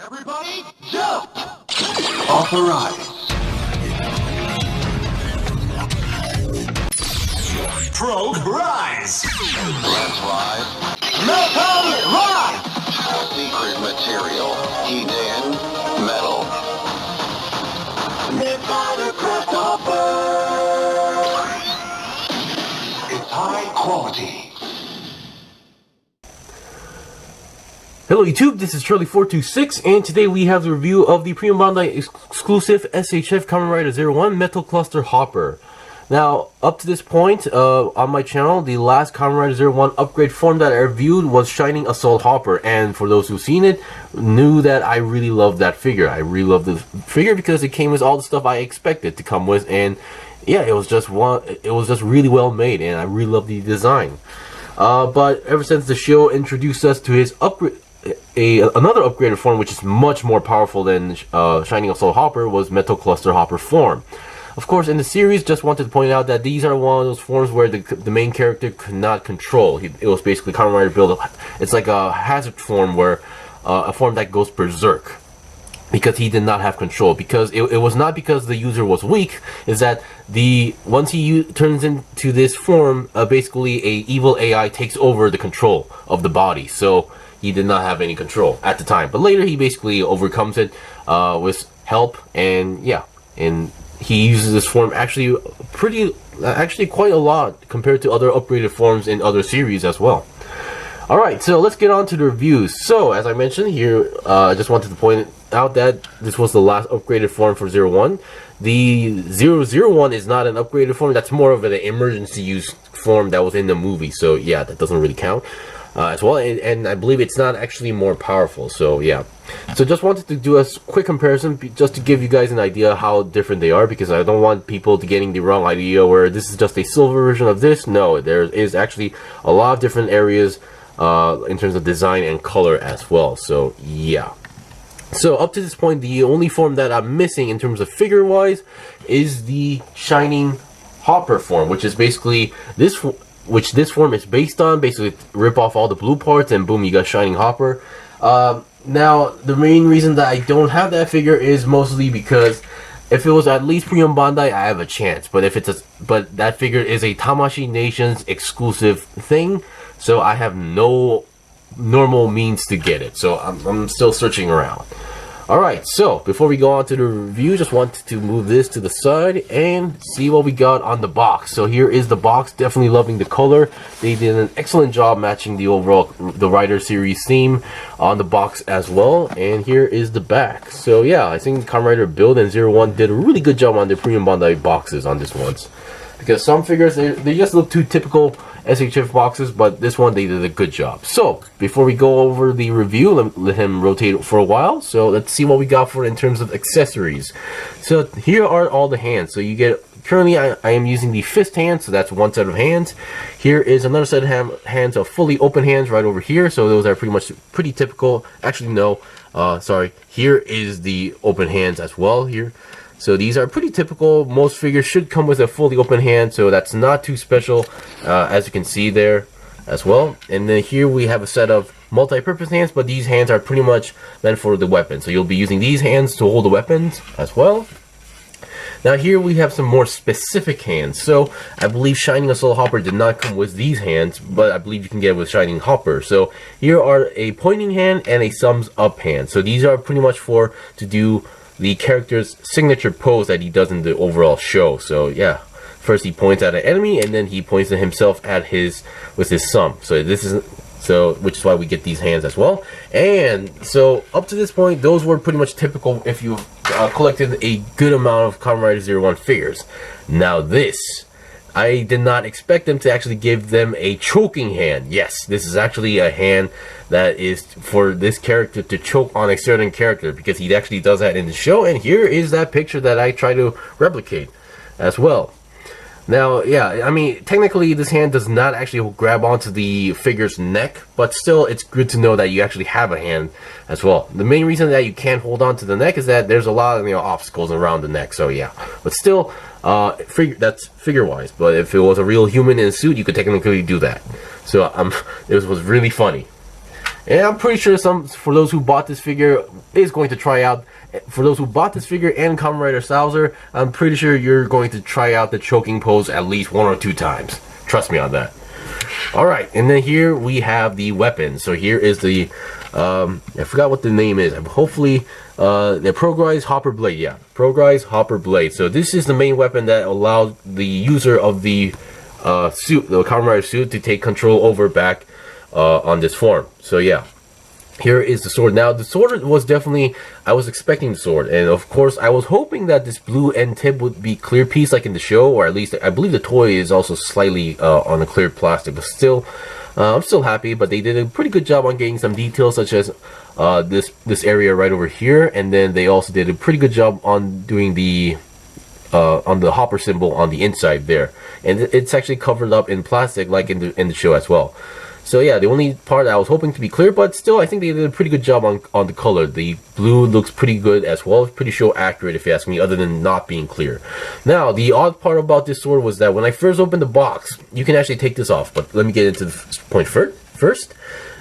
Everybody, jump! Authorize. Progrise. Let's ride. Metal ride! Secret material. Heat in. Metal. Nevada Crossover! It's high quality. Hello YouTube, this is Charlie426, and today we have the review of the P-Bandai exclusive SHF Kamen Rider Zero-One Metal Cluster Hopper. Now, up to this point on my channel, the last Kamen Rider Zero-One upgrade form that I reviewed was Shining Assault Hopper, and for those who've seen it, knew that I really loved that figure. I really loved the figure because it came with all the stuff I expected to come with, and yeah, it was just really well made, and I really loved the design. But ever since the show introduced us to his another upgraded form, which is much more powerful than Shining Assault Hopper, was Metal Cluster Hopper form. Of course, in the series, just wanted to point out that these are one of those forms where the main character could not control. It was basically Kamen Rider build. It's like a hazard form, where a form that goes berserk, because he did not have control. Because it was not because the user was weak, is that once he turns into this form, basically a evil AI takes over the control of the body. So he did not have any control at the time, but later he basically overcomes it with help, and yeah, and he uses this form actually quite a lot compared to other upgraded forms in other series as well. Alright, so let's get on to the reviews. So, as I mentioned here, I just wanted to point out that this was the last upgraded form for Zero-One. The 001 is not an upgraded form, that's more of an emergency use form that was in the movie, so yeah, that doesn't really count. As well, and I believe it's not actually more powerful, so yeah. So just wanted to do a quick comparison just to give you guys an idea how different they are, because I don't want people to getting the wrong idea where this is just a silver version of this. No, there is actually a lot of different areas in terms of design and color as well, so yeah. So up to this point, the only form that I'm missing in terms of figure wise is the Shining Hopper form, which is basically this form is based on. Basically rip off all the blue parts and boom, you got Shining Hopper. Now the main reason that I don't have that figure is mostly because if it was at least P-Bandai, I have a chance, but but that figure is a Tamashii Nations exclusive thing, so I have no normal means to get it, so I'm still searching around. Alright, so before we go on to the review, just wanted to move this to the side and see what we got on the box. So here is the box. Definitely loving the color. They did an excellent job matching the overall Rider series theme on the box as well. And here is the back. So yeah, I think Kamen Rider Build and Zero-One did a really good job on their premium Bandai boxes on this ones. Because some figures, they just look too typical SHF boxes, but this one they did a good job. So before we go over the review, let him rotate for a while. So let's see what we got for in terms of accessories. So here are all the hands. So you get, currently I am using the fist hand, so that's one set of hands. Here is another set of hands of fully open hands right over here. So those are pretty typical. Actually no, sorry. Here is the open hands as well here. So these are pretty typical. Most figures should come with a fully open hand, so that's not too special, as you can see there as well. And then here we have a set of multi-purpose hands, but these hands are pretty much meant for the weapon. So you'll be using these hands to hold the weapons as well. Now here we have some more specific hands. So I believe Shining Assault Hopper did not come with these hands, but I believe you can get it with Shining Hopper. So here are a pointing hand and a thumbs up hand. So these are pretty much to do the character's signature pose that he does in the overall show. So yeah, first he points at an enemy, and then he points at himself with his thumb. So which is why we get these hands as well. And so up to this point, those were pretty much typical if you collected a good amount of Kamen Rider Zero-One figures. Now this, I did not expect them to actually give them a choking hand. Yes, this is actually a hand that is for this character to choke on a certain character, because he actually does that in the show, and here is that picture that I try to replicate as well. Now, yeah, I mean, technically this hand does not actually grab onto the figure's neck, but still it's good to know that you actually have a hand as well. The main reason that you can't hold on to the neck is that there's a lot of obstacles around the neck, so yeah. But still, that's figure-wise, but if it was a real human in a suit, you could technically do that. So it was really funny. And I'm pretty sure for those who bought this figure is going to try out. For those who bought this figure and Kamen Rider Salzer, I'm pretty sure you're going to try out the choking pose at least 1 or 2 times. Trust me on that. Alright, and then here we have the weapon. So here is the, I forgot what the name is. Hopefully, the progrise hopper blade. Yeah, progrise hopper blade. So this is the main weapon that allows the user of the suit, the Kamen Rider suit, to take control over back on this form. So yeah. Here is the sword. Now, the sword was definitely, I was expecting the sword. And of course, I was hoping that this blue end tip would be clear piece like in the show. Or at least, I believe the toy is also slightly on a clear plastic. But still, I'm still happy. But they did a pretty good job on getting some details, such as this area right over here. And then they also did a pretty good job on doing the hopper symbol on the inside there. And it's actually covered up in plastic like in the show as well. So yeah, the only part I was hoping to be clear, but still I think they did a pretty good job on the color. The blue looks pretty good as well. It's pretty show accurate if you ask me, other than not being clear. Now, the odd part about this sword was that when I first opened the box, you can actually take this off. But let me get into the point first.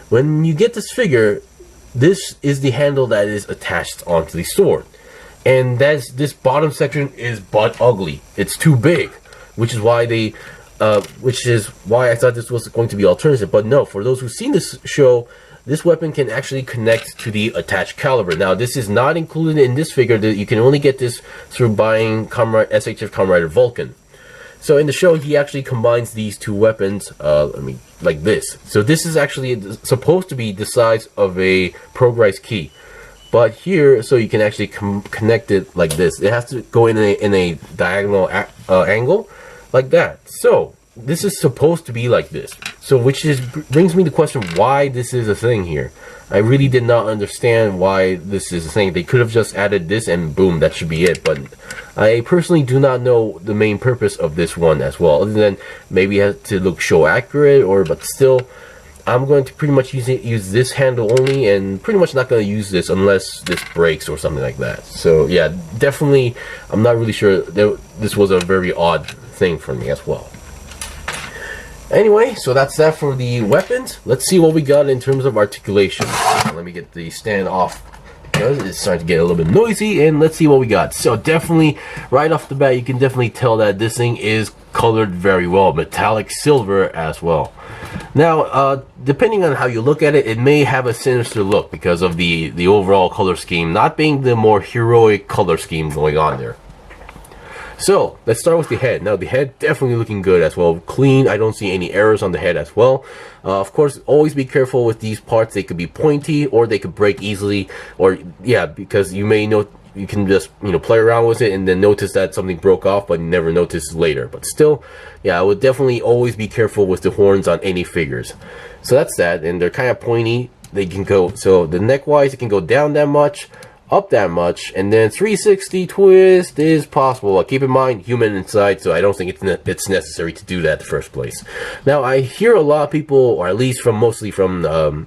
When you get this figure, this is the handle that is attached onto the sword. And this bottom section is butt ugly. It's too big, which is why I thought this was going to be alternative. But no, for those who've seen this show, this weapon can actually connect to the attached caliber. Now, this is not included in this figure. You can only get this through buying SHF Kamen Rider Vulcan. So in the show, he actually combines these two weapons, like this. So this is actually supposed to be the size of a progrise key. But here, so you can actually connect it like this. It has to go in a diagonal angle, like that. So this is supposed to be like this. So brings me to question why this is a thing here. I really did not understand why this is a thing. They could have just added this and boom, that should be it. But I personally do not know the main purpose of this one as well, other than maybe it has to look show accurate, but still, I'm going to pretty much use this handle only, and pretty much not going to use this unless this breaks or something like that. So yeah, definitely, I'm not really sure. This was a very odd thing for me as well. Anyway, so that's that for the weapons. Let's see what we got in terms of articulation. Let me get the stand off because it's starting to get a little bit noisy, and let's see what we got. So definitely, right off the bat, you can definitely tell that this thing is colored very well, metallic silver as well. Now, depending on how you look at it, it may have a sinister look because of the overall color scheme not being the more heroic color scheme going on there. So, let's start with the head. Now, the head definitely looking good as well. Clean. I don't see any errors on the head as well. Of course, always be careful with these parts. They could be pointy or they could break easily. Or, yeah, because you may know, you can just, play around with it and then notice that something broke off, but never notice later. But still, yeah, I would definitely always be careful with the horns on any figures. So that's that. And they're kind of pointy. They can go, so the neck-wise, it can go down that much, up that much, and then 360 twist is possible. Keep in mind, human inside, so I don't think it's necessary to do that in the first place. Now, I hear a lot of people, or at least mostly from a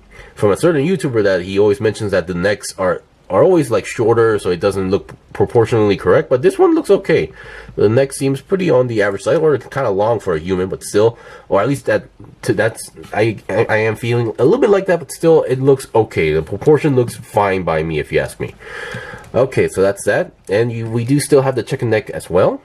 certain YouTuber, that he always mentions that the necks are always like shorter, so it doesn't look proportionally correct, but this one looks okay. The neck seems pretty on the average side, or kind of long for a human, but still, or at least I am feeling a little bit like that, but still, it looks okay. The proportion looks fine by me, if you ask me. Okay, so that's that, and we do still have the chicken neck as well.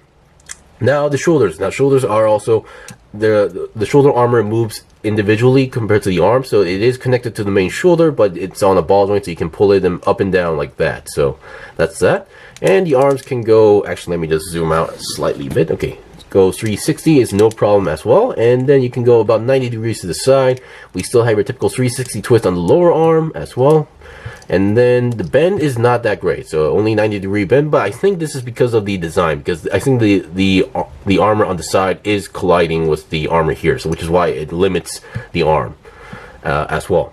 Now the shoulders. Now shoulders are also the shoulder armor moves individually compared to the arm, so it is connected to the main shoulder, but it's on a ball joint, so you can pull it up and down like that. So that's that. And the arms can go, actually let me just zoom out slightly a bit. Okay, go 360 is no problem as well, and then you can go about 90 degrees to the side. We still have your typical 360 twist on the lower arm as well. And then the bend is not that great, so only 90-degree bend, but I think this is because of the design, because I think the armor on the side is colliding with the armor here, so which is why it limits the arm as well.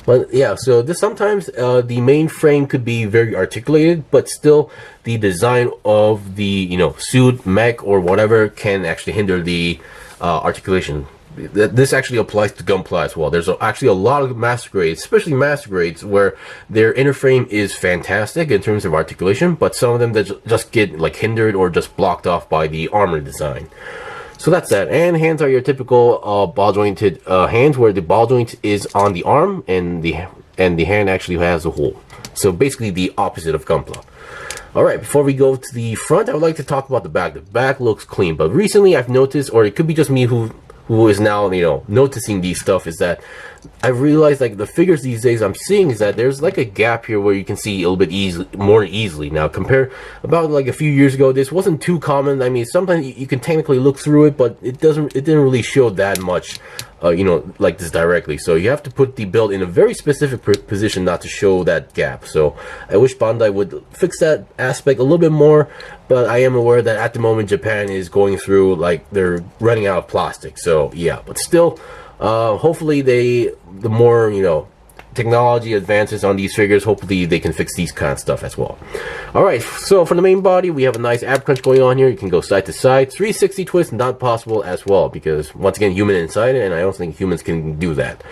But yeah, so this sometimes the main frame could be very articulated, but still the design of the suit, mech, or whatever can actually hinder the articulation. This actually applies to Gunpla as well. There's actually a lot of master grades, especially master grades, where their inner frame is fantastic in terms of articulation, but some of them that just get like hindered or just blocked off by the armor design. So that's that. And hands are your typical ball jointed hands, where the ball joint is on the arm and the hand actually has a hole. So basically the opposite of Gunpla. Alright, before we go to the front, I would like to talk about the back. The back looks clean, but recently I've noticed, or it could be just me who is now, you know, noticing these stuff, is that I've realized, like, the figures these days I'm seeing is that there's like a gap here where you can see a little bit more easily. Now, compare about like a few years ago, this wasn't too common. I mean, sometimes you can technically look through it, but it didn't really show that much, you know, like this directly. So you have to put the build in a very specific position not to show that gap. So I wish Bandai would fix that aspect a little bit more, but I am aware that at the moment Japan is going through, like, they're running out of plastic. So yeah, but still, hopefully the more, you know, technology advances on these figures, hopefully they can fix these kind of stuff as well. Alright, so for the main body, we have a nice ab crunch going on here. You can go side to side. 360 twist, not possible as well, because once again, human inside it, and I don't think humans can do that.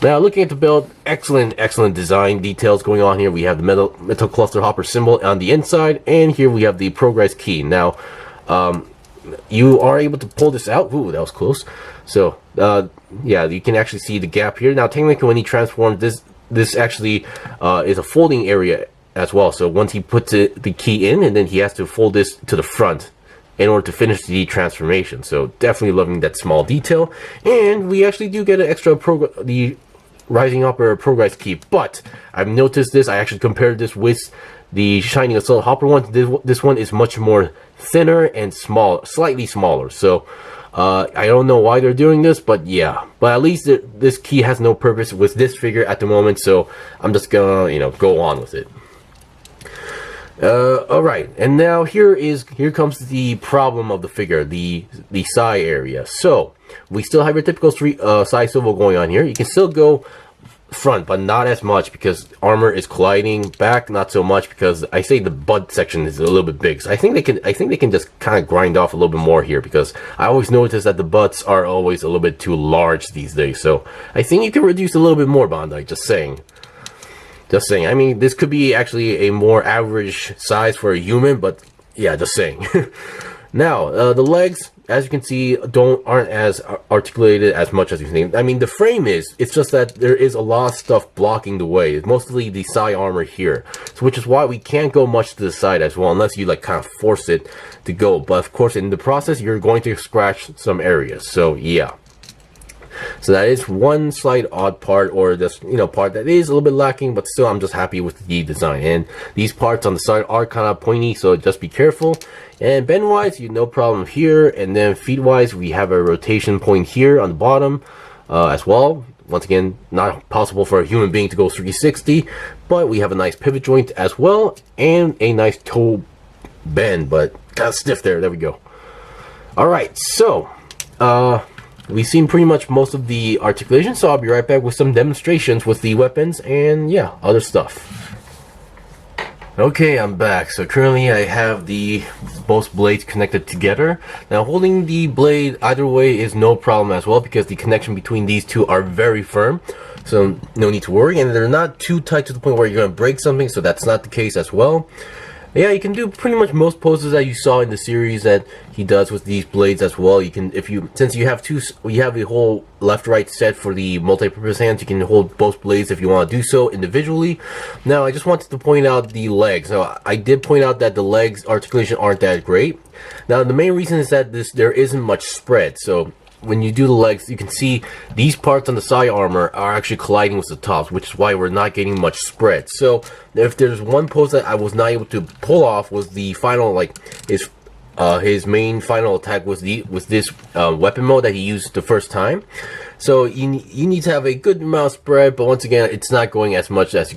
Now, looking at the build, excellent design details going on here. We have the metal cluster hopper symbol on the inside, and here we have the progrise key. Now, you are able to pull this out. Ooh, that was close. So, yeah, you can actually see the gap here. Now, technically, when he transforms, this actually is a folding area as well. So once he puts the key in, and then he has to fold this to the front in order to finish the transformation. So definitely loving that small detail. And we actually do get an extra the Rising Hopper progrise key. But I've noticed this. I actually compared this with the Shining Assault Hopper one. This one is much more thinner and slightly smaller. So I don't know why they're doing this, but yeah. But at least this key has no purpose with this figure at the moment, so I'm just gonna, you know, go on with it. Alright, and now here comes the problem of the figure, the side area. So we still have your typical side swivel going on here. You can still go front, but not as much because armor is colliding. Back, not so much, because I say the butt section is a little bit big. So I think they can just kind of grind off a little bit more here, because I always notice that the butts are always a little bit too large these days. So I think you can reduce a little bit more, Bandai. Just saying. I mean, this could be actually a more average size for a human, but yeah, just saying. Now, the legs, as you can see, aren't as articulated as much as you think. I mean, the frame is. It's just that there is a lot of stuff blocking the way. It's mostly the side armor here, so which is why we can't go much to the side as well, unless you like kind of force it to go. But of course, in the process, you're going to scratch some areas. So yeah. So that is one slight odd part, or just, you know, part that is a little bit lacking, but still I'm just happy with the design. And these parts on the side are kind of pointy, so just be careful. And bend wise, no problem here. And then feet wise, we have a rotation point here on the bottom as well. Once again, not possible for a human being to go 360, but we have a nice pivot joint as well, and a nice toe bend, but kind of stiff there. There we go. Alright, so we've seen pretty much most of the articulation, so I'll be right back with some demonstrations with the weapons and, yeah, other stuff. Okay, I'm back. So currently I have both blades connected together. Now, holding the blade either way is no problem as well, because the connection between these two are very firm. So no need to worry, and they're not too tight to the point where you're going to break something, so that's not the case as well. Yeah, you can do pretty much most poses that you saw in the series that he does with these blades as well. You can, since you have a whole left-right set for the multi-purpose hands, you can hold both blades if you want to do so individually. Now, I just wanted to point out the legs. Now, I did point out that the legs articulation aren't that great. Now, the main reason is that there isn't much spread. So when you do the legs, you can see these parts on the side armor are actually colliding with the tops, which is why we're not getting much spread. So if there's one pose that I was not able to pull off, was the final, like, his main final attack was this weapon mode that he used the first time. So you need to have a good amount of spread, but once again, it's not going as much as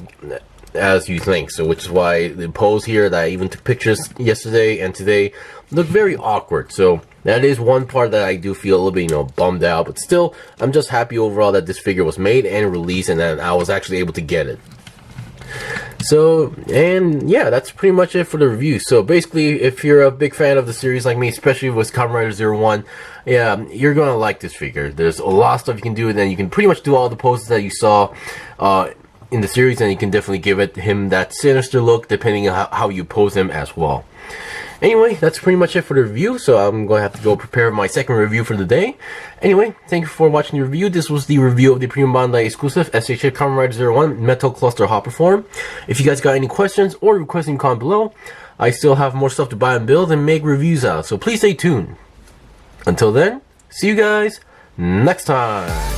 you think. So which is why the pose here that I even took pictures yesterday and today look very awkward. So that is one part that I do feel a little bit, you know, bummed out, but still, I'm just happy overall that this figure was made and released, and that I was actually able to get it. So, and yeah, that's pretty much it for the review. So basically, if you're a big fan of the series like me, especially with Kamen Rider Zero-One, yeah, you're gonna like this figure. There's a lot of stuff you can do, and then you can pretty much do all the poses that you saw in the series, and you can definitely give him that sinister look depending on how you pose him as well. Anyway, that's pretty much it for the review, so I'm going to have to go prepare my second review for the day. Anyway, thank you for watching the review. This was the review of the Premium Bandai exclusive SHF Kamen Rider Zero-One Metal Cluster Hopper form. If you guys got any questions or requests, comment below. I still have more stuff to buy and build and make reviews out, so please stay tuned. Until then, see you guys next time.